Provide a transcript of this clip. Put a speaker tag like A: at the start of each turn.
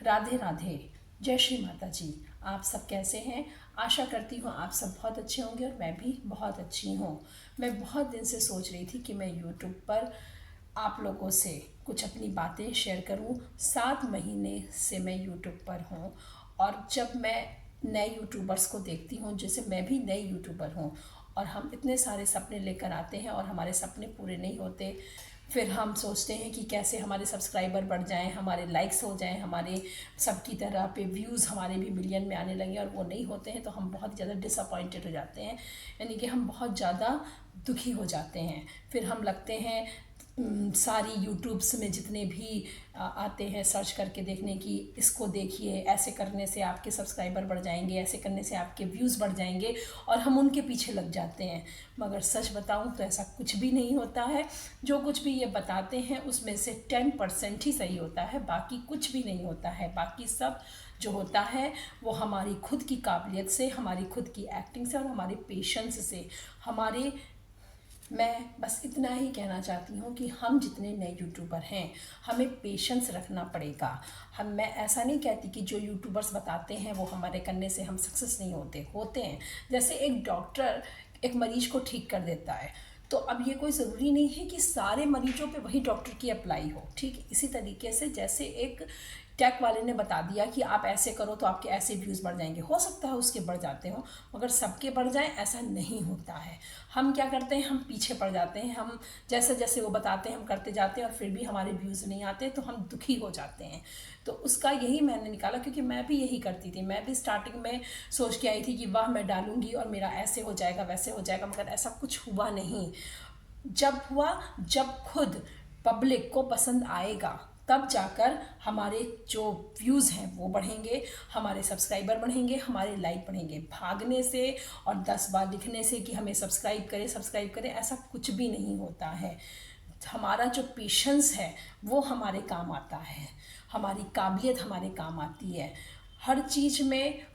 A: राधे राधे। जय श्री माता जी। आप सब कैसे हैं? आशा करती हूँ आप सब बहुत अच्छे होंगे और मैं भी बहुत अच्छी हूँ। मैं बहुत दिन से सोच रही थी कि मैं यूट्यूब पर आप लोगों से कुछ अपनी बातें शेयर करूँ। 7 महीने से मैं यूट्यूब पर हूँ और जब मैं नए यूट्यूबर्स को देखती हूँ, जैसे मैं भी नई यूट्यूबर हूँ और हम इतने सारे सपने लेकर आते हैं और हमारे सपने पूरे नहीं होते, फिर हम सोचते हैं कि कैसे हमारे सब्सक्राइबर बढ़ जाएं, हमारे लाइक्स हो जाएं, हमारे सबकी तरह पे व्यूज़ हमारे भी मिलियन में आने लगे और वो नहीं होते हैं तो हम बहुत ज़्यादा डिसअपॉइंटेड हो जाते हैं, यानी कि हम बहुत ज़्यादा दुखी हो जाते हैं। फिर हम लगते हैं सारी यूट्यूब्स में जितने भी आते हैं सर्च करके देखने की इसको देखिए, ऐसे करने से आपके सब्सक्राइबर बढ़ जाएंगे, ऐसे करने से आपके व्यूज़ बढ़ जाएंगे और हम उनके पीछे लग जाते हैं। मगर सच बताऊं तो ऐसा कुछ भी नहीं होता है। जो कुछ भी ये बताते हैं उसमें से 10% ही सही होता है, बाकी कुछ भी नहीं होता है। बाकी सब जो होता है वो हमारी खुद की काबिलियत से, हमारी खुद की एक्टिंग से और हमारे पेशेंस से, हमारे मैं बस इतना ही कहना चाहती हूँ कि हम जितने नए यूट्यूबर हैं हमें पेशेंस रखना पड़ेगा। मैं ऐसा नहीं कहती कि जो यूट्यूबर्स बताते हैं वो हमारे करने से हम सक्सेस नहीं होते हैं। जैसे एक डॉक्टर एक मरीज को ठीक कर देता है तो अब ये कोई ज़रूरी नहीं है कि सारे मरीजों पे वही डॉक्टर की अप्लाई हो। ठीक इसी तरीके से जैसे एक टेक वाले ने बता दिया कि आप ऐसे करो तो आपके ऐसे व्यूज़ बढ़ जाएंगे, हो सकता है उसके बढ़ जाते हो मगर सबके बढ़ जाए ऐसा नहीं होता है। हम क्या करते हैं, हम पीछे पड़ जाते हैं, हम जैसे जैसे वो बताते हैं हम करते जाते हैं और फिर भी हमारे व्यूज़ नहीं आते तो हम दुखी हो जाते हैं। तो उसका यही मैंने निकाला, क्योंकि मैं भी यही करती थी। मैं भी स्टार्टिंग में सोच के आई थी कि वाह मैं डालूंगी और मेरा ऐसे हो जाएगा वैसे हो जाएगा, मगर ऐसा कुछ हुआ नहीं। जब हुआ, जब खुद पब्लिक को पसंद आएगा तब जाकर हमारे जो व्यूज़ हैं वो बढ़ेंगे, हमारे सब्सक्राइबर बढ़ेंगे, हमारे लाइक बढ़ेंगे। भागने से और 10 बार लिखने से कि हमें सब्सक्राइब करें ऐसा कुछ भी नहीं होता है। हमारा जो पेशेंस है वो हमारे काम आता है, हमारी काबिलियत हमारे काम आती है। हर चीज़ में